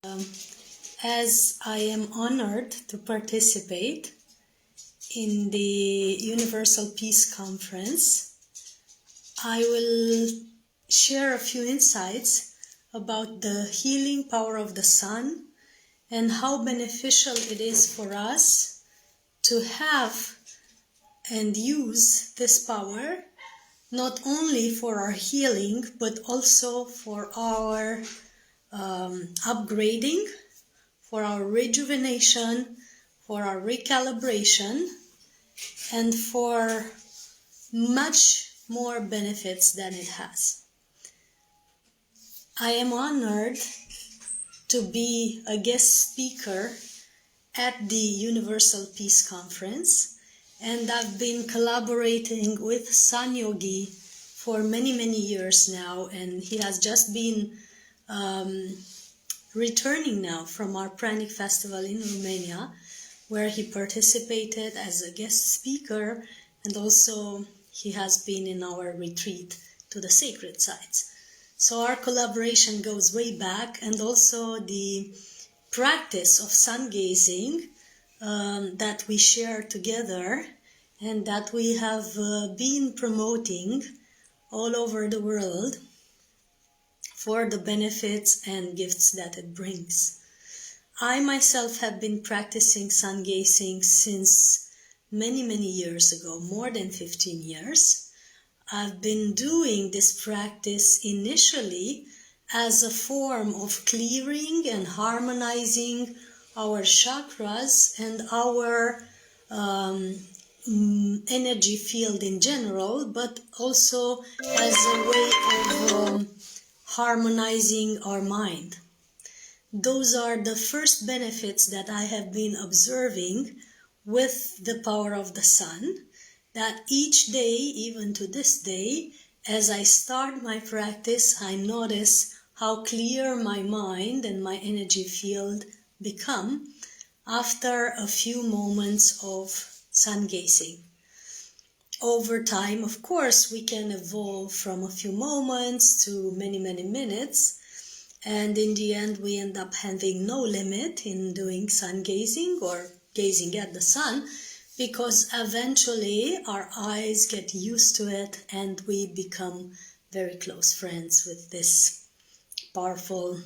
As I am honored to participate in the Universal Peace Conference, I will share a few insights about the healing power of the sun and how beneficial it is for us to have and use this power, not only for our healing, but also for our upgrading, for our rejuvenation, for our recalibration, and for much more benefits than it has. I am honored to be a guest speaker at the Universal Peace Conference, and I've been collaborating with Sun Yogi for many years now, and he has just been returning now from our Pranic Festival in Romania, where he participated as a guest speaker, and also he has been in our retreat to the sacred sites. So our collaboration goes way back, and also the practice of sun gazing that we share together and that we have been promoting all over the world for the benefits and gifts that it brings. I myself have been practicing sun gazing since many years ago, more than 15 years. I've been doing this practice initially as a form of clearing and harmonizing our chakras and our energy field in general, but also as a way of harmonizing our mind. Those are the first benefits that I have been observing with the power of the sun, that each day, even to this day, as I start my practice, I notice how clear my mind and my energy field become after a few moments of sun gazing. Over time, of course, we can evolve from a few moments to many minutes, and in the end we end up having no limit in doing sun gazing or gazing at the sun, because eventually our eyes get used to it and we become very close friends with this powerful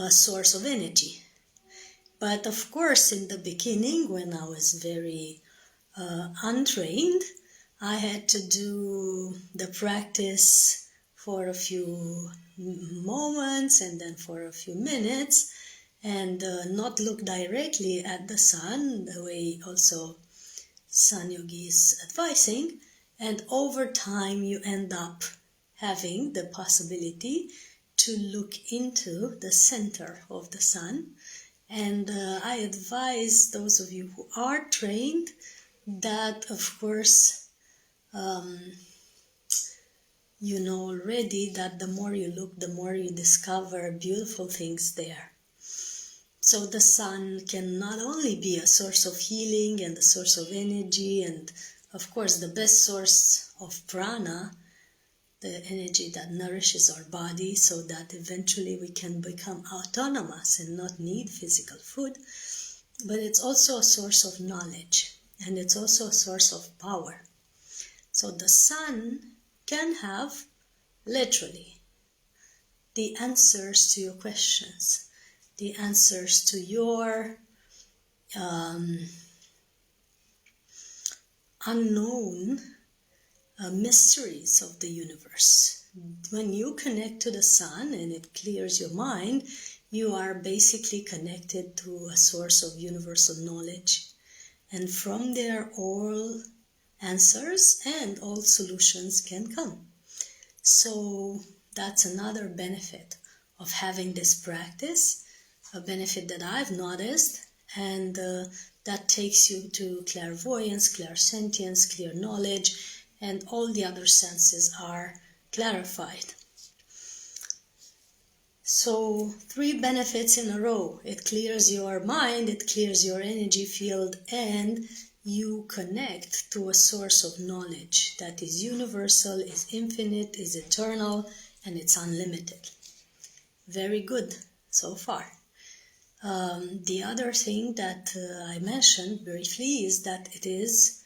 source of energy. But of course, in the beginning, when I was very untrained, I had to do the practice for a few moments and then for a few minutes, and not look directly at the sun, the way also Sun Yogi is advising. And over time you end up having the possibility to look into the center of the sun. And I advise those of you who are trained that, of course, you know already that the more you look, the more you discover beautiful things there. So the sun can not only be a source of healing and a source of energy, and of course the best source of prana, the energy that nourishes our body so that eventually we can become autonomous and not need physical food, but it's also a source of knowledge, and it's also a source of power. So the sun can have literally the answers to your questions, the answers to your unknown mysteries of the universe. When you connect to the sun and it clears your mind, you are basically connected to a source of universal knowledge. And from there, all answers and all solutions can come. So that's another benefit of having this practice, a benefit that I've noticed, and that takes you to clairvoyance, clairsentience, clear knowledge, and all the other senses are clarified. So 3 benefits in a row. It clears your mind, it clears your energy field, and you connect to a source of knowledge that is universal, is infinite, is eternal, and it's unlimited. Very good. so far. The other thing that I mentioned briefly is that it is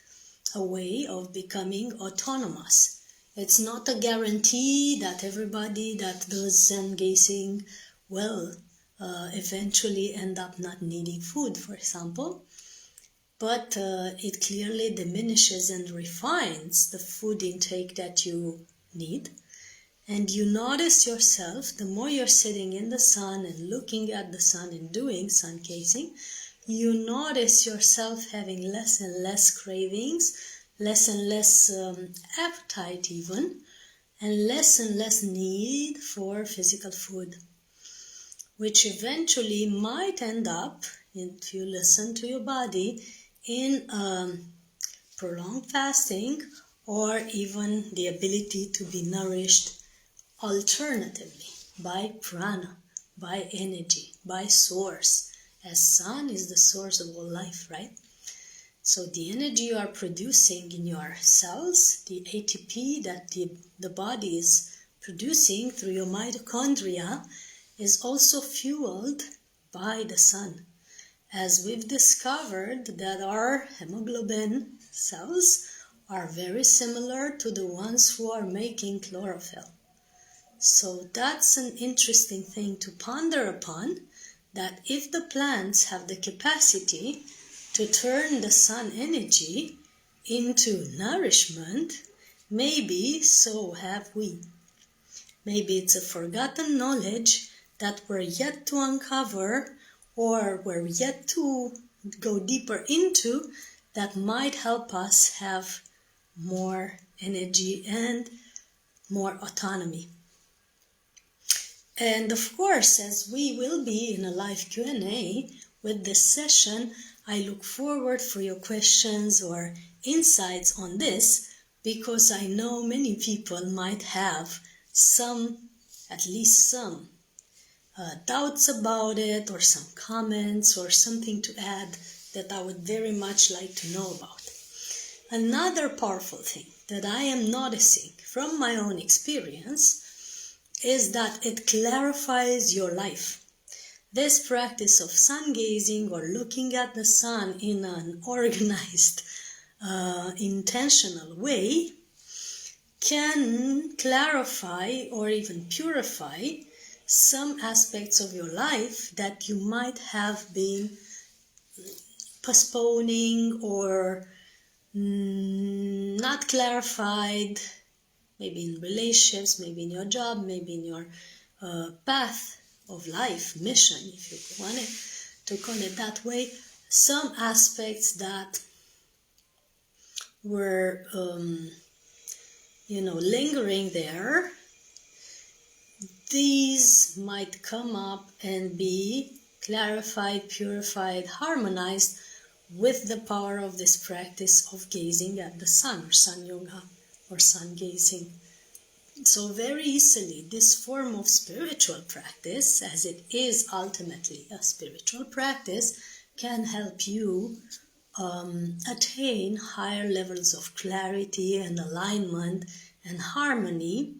a way of becoming autonomous. It's not a guarantee that everybody that does Zen gazing will eventually end up not needing food, for example. But it clearly diminishes and refines the food intake that you need. And you notice yourself, the more you're sitting in the sun and looking at the sun and doing sun gazing, you notice yourself having less and less cravings, less and less appetite even, and less need for physical food, which eventually might end up, if you listen to your body, in prolonged fasting or even the ability to be nourished alternatively by prana, by energy, by source, as sun is the source of all life, right? So the energy you are producing in your cells, the ATP that the body is producing through your mitochondria, is also fueled by the sun. As we've discovered that our hemoglobin cells are very similar to the ones who are making chlorophyll. So that's an interesting thing to ponder upon, that if the plants have the capacity to turn the sun energy into nourishment, maybe so have we. Maybe it's a forgotten knowledge that we're yet to uncover or we're yet to go deeper into that might help us have more energy and more autonomy. And of course, as we will be in a live Q&A with this session, I look forward for your questions or insights on this, because I know many people might have at least some doubts about it, or some comments or something to add that I would very much like to know about. Another powerful thing that I am noticing from my own experience is that it clarifies your life. This practice of sun gazing or looking at the sun in an organized, intentional way can clarify or even purify some aspects of your life that you might have been postponing or not clarified, maybe in relationships, maybe in your job, maybe in your path of life, mission, if you want it to call it that way. Some aspects that were, lingering there, these might come up and be clarified, purified, harmonized with the power of this practice of gazing at the sun, or sun yoga, or sun gazing. So very easily, this form of spiritual practice, as it is ultimately a spiritual practice, can help you attain higher levels of clarity and alignment and harmony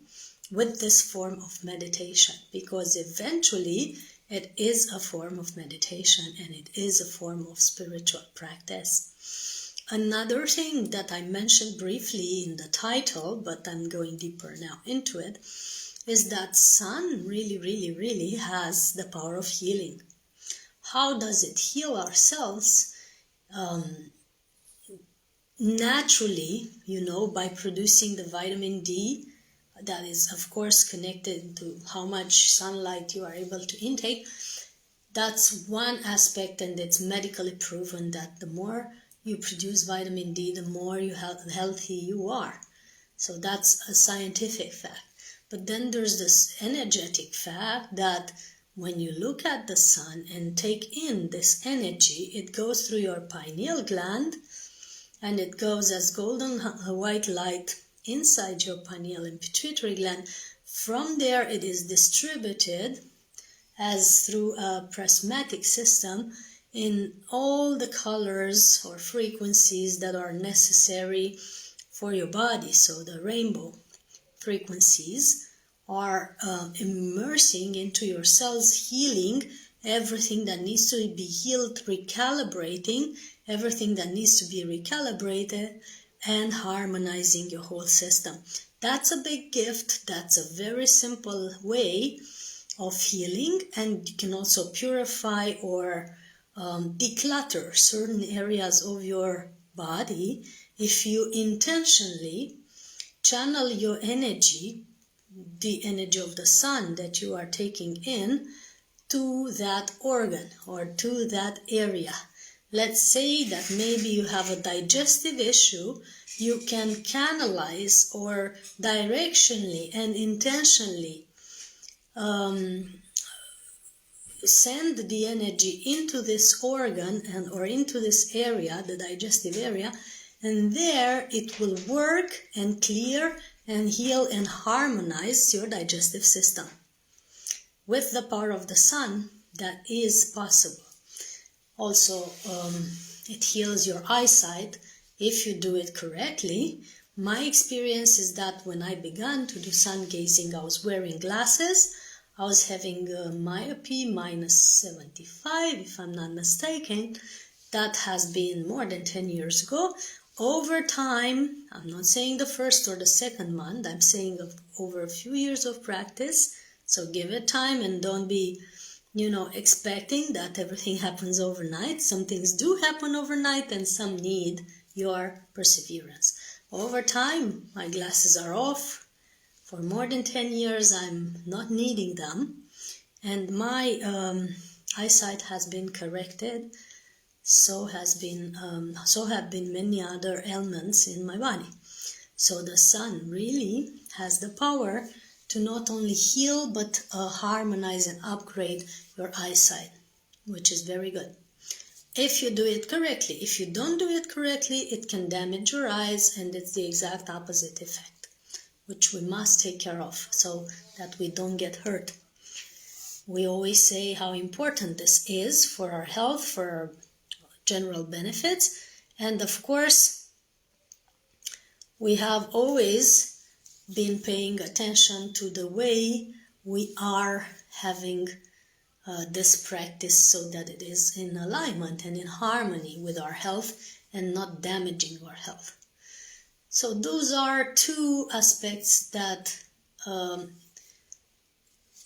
with this form of meditation, because eventually it is a form of meditation and it is a form of spiritual practice. Another thing that I mentioned briefly in the title, but I'm going deeper now into it, is that sun really has the power of healing. How does it heal ourselves? Naturally, by producing the vitamin D, that is of course connected to how much sunlight you are able to intake. That's one aspect, and it's medically proven that the more you produce vitamin D, the more healthy you are. So that's a scientific fact. But then there's this energetic fact that when you look at the sun and take in this energy, it goes through your pineal gland and it goes as golden white light inside your pineal and pituitary gland. From there it is distributed as through a prismatic system in all the colors or frequencies that are necessary for your body. So the rainbow frequencies are immersing into your cells, healing everything that needs to be healed, recalibrating everything that needs to be recalibrated, and harmonizing your whole system. That's a big gift. That's a very simple way of healing, and you can also purify or declutter certain areas of your body if you intentionally channel your energy, the energy of the sun that you are taking in, to that organ or to that area. Let's say that maybe you have a digestive issue. You can canalize or directionally and intentionally send the energy into this organ and or into this area, the digestive area, and there it will work and clear and heal and harmonize your digestive system. With the power of the sun, that is possible. Also, it heals your eyesight if you do it correctly. My experience is that when I began to do sun gazing, I was wearing glasses. I was having myopia -75, if I'm not mistaken. That has been more than 10 years ago. Over time, I'm not saying the first or the second month, I'm saying over a few years of practice. So give it time and don't be, expecting that everything happens overnight. Some things do happen overnight and some need your perseverance. Over time, my glasses are off. For more than 10 years, I'm not needing them. And my eyesight has been corrected. So have been many other ailments in my body. So the sun really has the power to not only heal but harmonize and upgrade your eyesight, which is very good. If you do it correctly. If you don't do it correctly, it can damage your eyes, and it's the exact opposite effect, which we must take care of so that we don't get hurt. We always say how important this is for our health, for our general benefits, and of course, we have always been paying attention to the way we are having this practice so that it is in alignment and in harmony with our health and not damaging our health. So those are two aspects that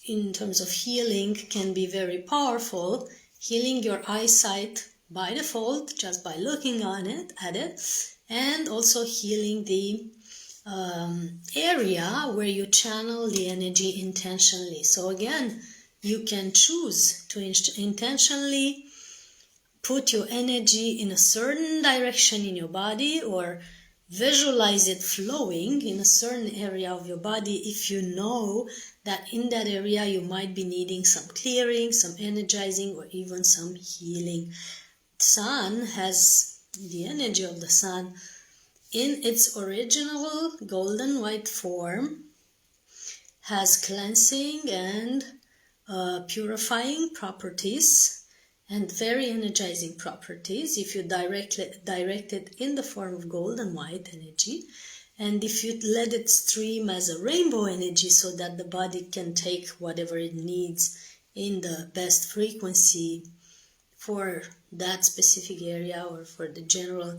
in terms of healing can be very powerful. Healing your eyesight by default, just by looking at it, and also healing the area where you channel the energy intentionally. So again, you can choose to intentionally put your energy in a certain direction in your body or visualize it flowing in a certain area of your body if you know that in that area you might be needing some clearing, some energizing, or even some healing. Sun has the energy of the sun in its original golden white form, has cleansing and purifying properties and very energizing properties if you direct it in the form of golden white energy, and if you let it stream as a rainbow energy so that the body can take whatever it needs in the best frequency for that specific area or for the general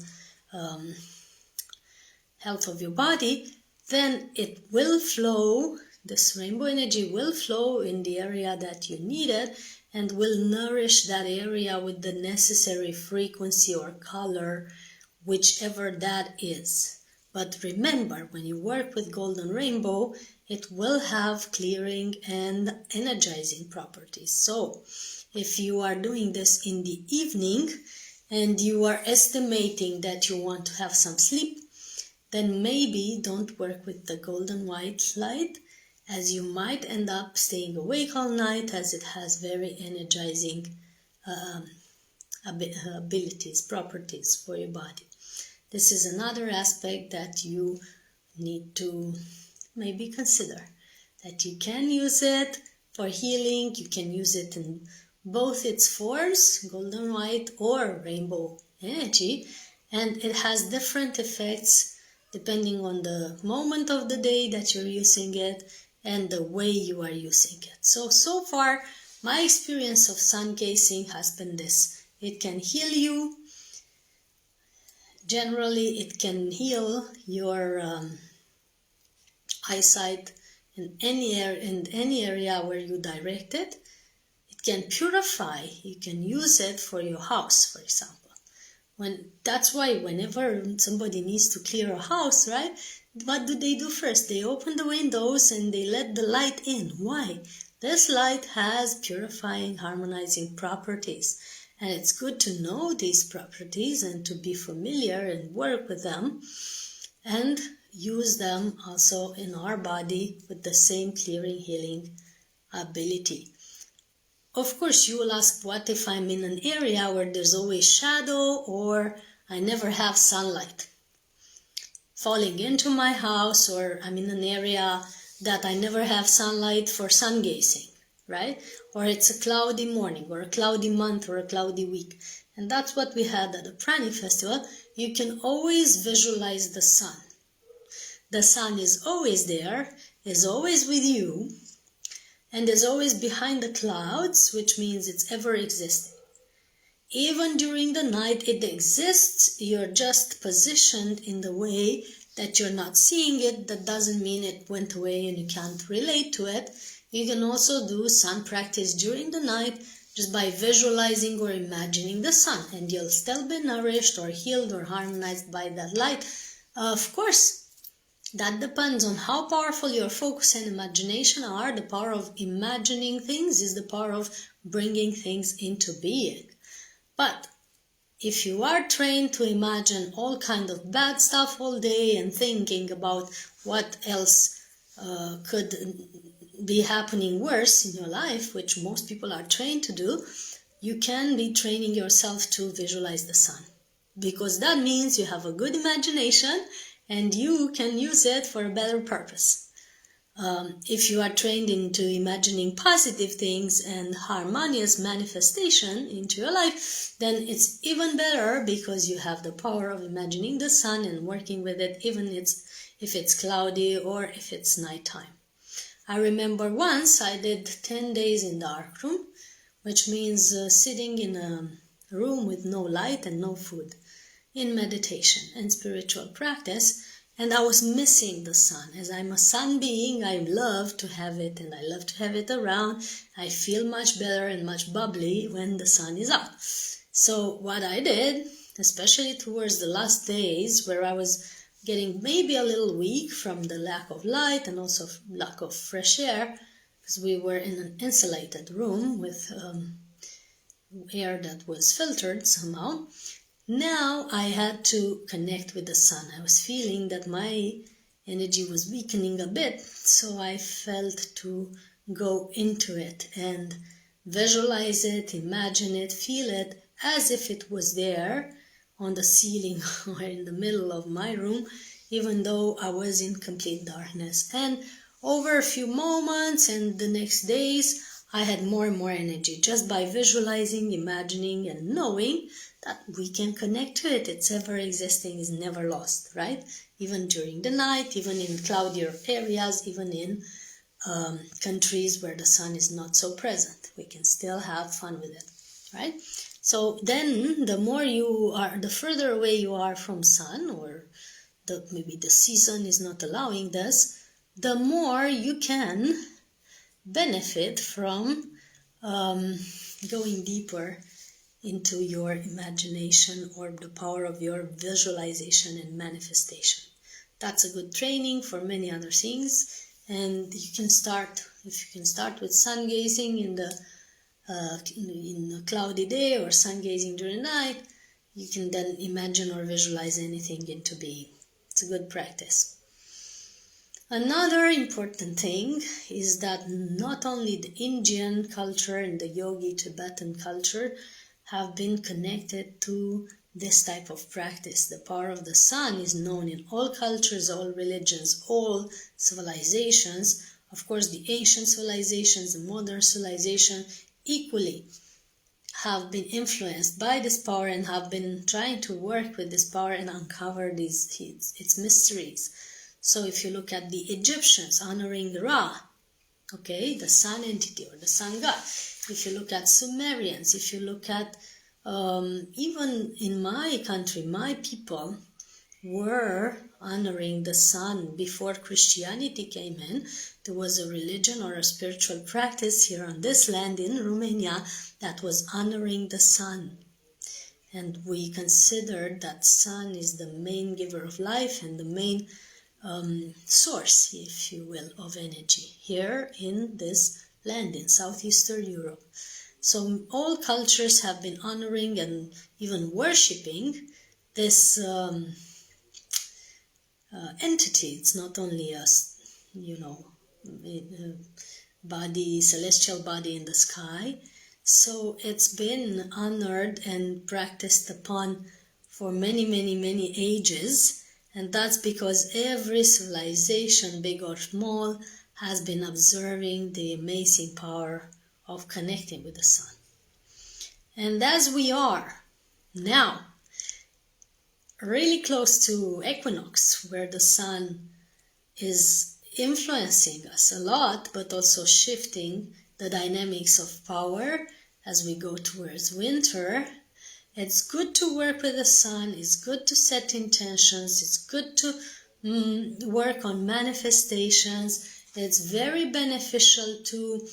health of your body, then it will flow, this rainbow energy will flow in the area that you need it and will nourish that area with the necessary frequency or color, whichever that is. But remember, when you work with golden rainbow, it will have clearing and energizing properties. So if you are doing this in the evening and you are estimating that you want to have some sleep, then maybe don't work with the golden white light, as you might end up staying awake all night, as it has very energizing abilities, properties for your body. This is another aspect that you need to maybe consider, that you can use it for healing. You can use it in both its forms, golden white or rainbow energy, and it has different effects depending on the moment of the day that you're using it and the way you are using it. So far, my experience of sun gazing has been this. It can heal you. Generally, it can heal your eyesight in any area where you direct it. It can purify. You can use it for your house, for example. That's why whenever somebody needs to clear a house, right? What do they do first? They open the windows and they let the light in. Why? This light has purifying, harmonizing properties. And it's good to know these properties and to be familiar and work with them and use them also in our body with the same clearing, healing ability. Of course, you will ask, what if I'm in an area where there's always shadow or I never have sunlight falling into my house, or I'm in an area that I never have sunlight for sun gazing, right? Or it's a cloudy morning or a cloudy month or a cloudy week. And that's what we had at the Prani Festival. You can always visualize the sun. The sun is always there, is always with you, and is always behind the clouds, which means it's ever existing. Even during the night, it exists. You're just positioned in the way that you're not seeing it. That doesn't mean it went away and you can't relate to it. You can also do sun practice during the night just by visualizing or imagining the sun, and you'll still be nourished or healed or harmonized by that light. Of course, that depends on how powerful your focus and imagination are. The power of imagining things is the power of bringing things into being. But if you are trained to imagine all kind of bad stuff all day and thinking about what else could be happening worse in your life, which most people are trained to do, you can be training yourself to visualize the sun. Because that means you have a good imagination and you can use it for a better purpose. If you are trained into imagining positive things and harmonious manifestation into your life, then it's even better because you have the power of imagining the sun and working with it, even if it's cloudy or if it's nighttime. I remember once I did 10 days in dark room, which means sitting in a room with no light and no food, in meditation and spiritual practice, and I was missing the sun. As I'm a sun being, I love to have it, and I love to have it around. I feel much better and much bubbly when the sun is out. So what I did, especially towards the last days where I was getting maybe a little weak from the lack of light and also lack of fresh air, because we were in an insulated room with air that was filtered somehow. Now I had to connect with the sun. I was feeling that my energy was weakening a bit, so I felt to go into it and visualize it, imagine it, feel it as if it was there on the ceiling or in the middle of my room, even though I was in complete darkness. And over a few moments and the next days, I had more and more energy just by visualizing, imagining, and knowing that we can connect to it. It's ever existing, is never lost, right? Even during the night, even in cloudier areas, even in countries where the sun is not so present, we can still have fun with it, right? So then the further away you are from sun, or maybe the season is not allowing this, the more you can benefit from going deeper into your imagination or the power of your visualization and manifestation. That's a good training for many other things, and you can start, if you can start with sun gazing in a cloudy day or sun gazing during the night, you can then imagine or visualize anything into being. It's a good practice. Another important thing is that not only the Indian culture and the yogi Tibetan culture have been connected to this type of practice. The power of the sun is known in all cultures, all religions, all civilizations. Of course, the ancient civilizations, the modern civilization equally have been influenced by this power and have been trying to work with this power and uncover its mysteries. So if you look at the Egyptians honoring Ra, okay, the sun entity or the sun god. If you look at Sumerians, if you look at even in my country, my people were honoring the sun before Christianity came in. There was a religion or a spiritual practice here on this land in Romania that was honoring the sun. And we considered that sun is the main giver of life and the main source, if you will, of energy here in this land in Southeastern Europe. So all cultures have been honoring and even worshipping this entity. It's not only a, body, celestial body in the sky. So it's been honored and practiced upon for many, many, many ages. And that's because every civilization, big or small, has been observing the amazing power of connecting with the sun. And as we are now really close to equinox, where the sun is influencing us a lot, but also shifting the dynamics of power as we go towards winter, it's good to work with the sun, it's good to set intentions, it's good to work on manifestations. It's very beneficial to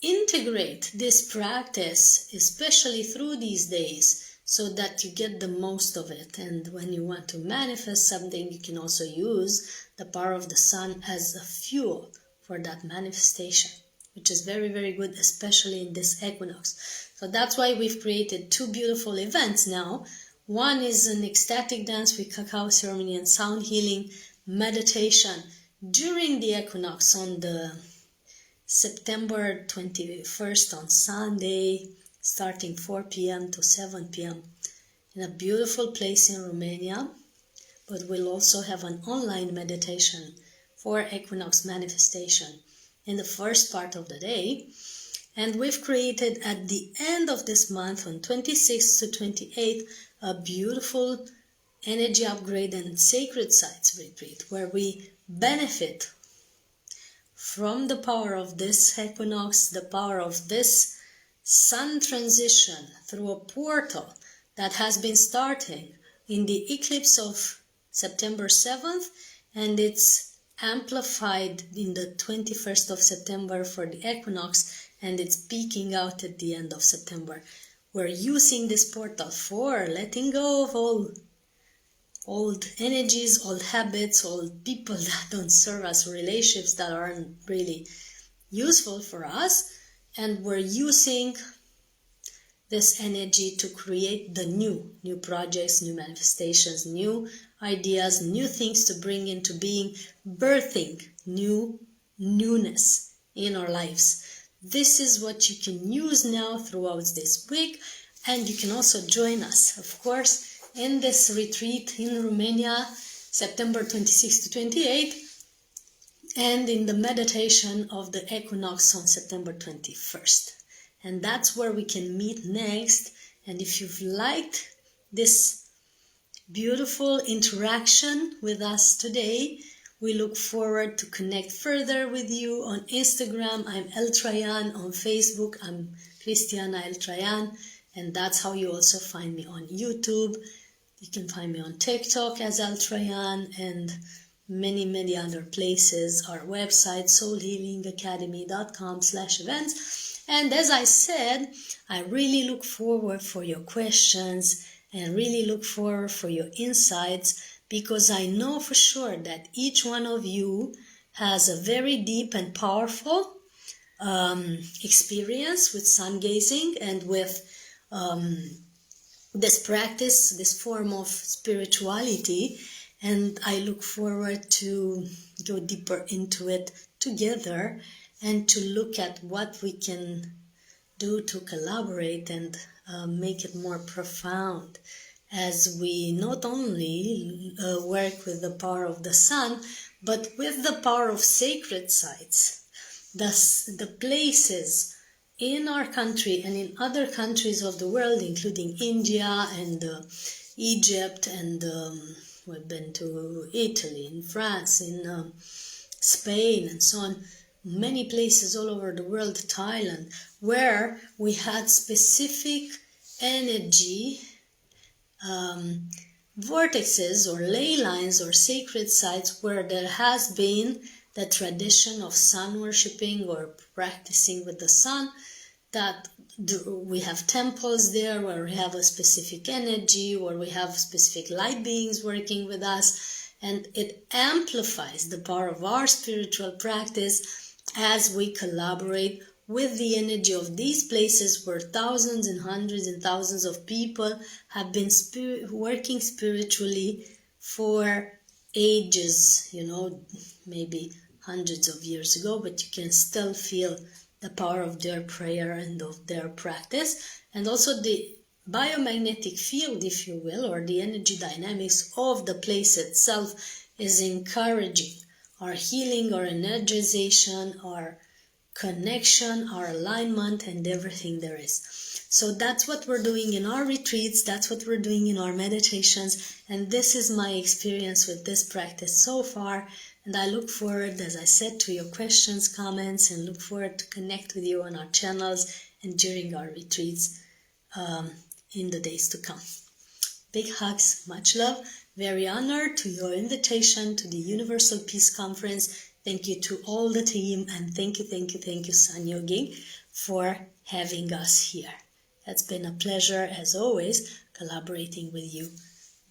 integrate this practice, especially through these days, so that you get the most of it. And when you want to manifest something, you can also use the power of the sun as a fuel for that manifestation, which is very, very good, especially in this equinox. So that's why we've created two beautiful events now. One is an ecstatic dance with cacao ceremony and sound healing meditation during the equinox on the September 21st on Sunday, starting 4 p.m. to 7 p.m. in a beautiful place in Romania. But we'll also have an online meditation for equinox manifestation in the first part of the day. And we've created at the end of this month, on 26th to 28th, a beautiful energy upgrade and sacred sites retreat where we benefit from the power of this equinox, the power of this sun transition through a portal that has been starting in the eclipse of September 7th, and it's amplified in the 21st of September for the equinox, and it's peaking out at the end of September. We're using this portal for letting go of all old energies, old habits, old people that don't serve us, relationships that aren't really useful for us, and we're using this energy to create the new projects, new manifestations, new ideas, new things to bring into being, birthing newness in our lives. This is what you can use now throughout this week, and you can also join us, of course, in this retreat in Romania, September 26 to 28, and in the meditation of the equinox on September 21st. And that's where we can meet next. And if you've liked this beautiful interaction with us today, we look forward to connect further with you on Instagram. I'm Eltrayan. On Facebook, I'm Cristiana Eltrayan. And that's how you also find me on YouTube. You can find me on TikTok as Eltrayan and many, many other places. Our website, soulhealingacademy.com/events. And as I said, I really look forward for your questions and really look forward for your insights, because I know for sure that each one of you has a very deep and powerful experience with sun gazing and with this practice, this form of spirituality. And I look forward to go deeper into it together and to look at what we can do to collaborate and make it more profound, as we not only work with the power of the sun, but with the power of sacred sites, the places in our country and in other countries of the world, including India and Egypt, and we've been to Italy, in France, in Spain, and so on. many places all over the world, Thailand, where we had specific energy vortexes or ley lines or sacred sites where there has been the tradition of sun worshipping or practicing with the sun, that we have temples there where we have a specific energy, where we have specific light beings working with us, and it amplifies the power of our spiritual practice as we collaborate with the energy of these places where thousands and hundreds and thousands of people have been working spiritually for ages, maybe hundreds of years ago, but you can still feel the power of their prayer and of their practice, and also the biomagnetic field, if you will, or the energy dynamics of the place itself is encouraging our healing, our energization, our connection, our alignment, and everything there is. So that's what we're doing in our retreats, that's what we're doing in our meditations, and this is my experience with this practice so far. And I look forward, as I said, to your questions, comments, and look forward to connect with you on our channels and during our retreats in the days to come. Big hugs, much love. Very honored to your invitation to the Universal Peace Conference. Thank you to all the team, and thank you, San Yogin, for having us here. It's been a pleasure, as always, collaborating with you.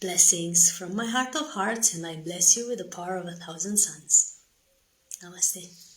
Blessings from my heart of hearts, and I bless you with the power of 1,000 suns. Namaste.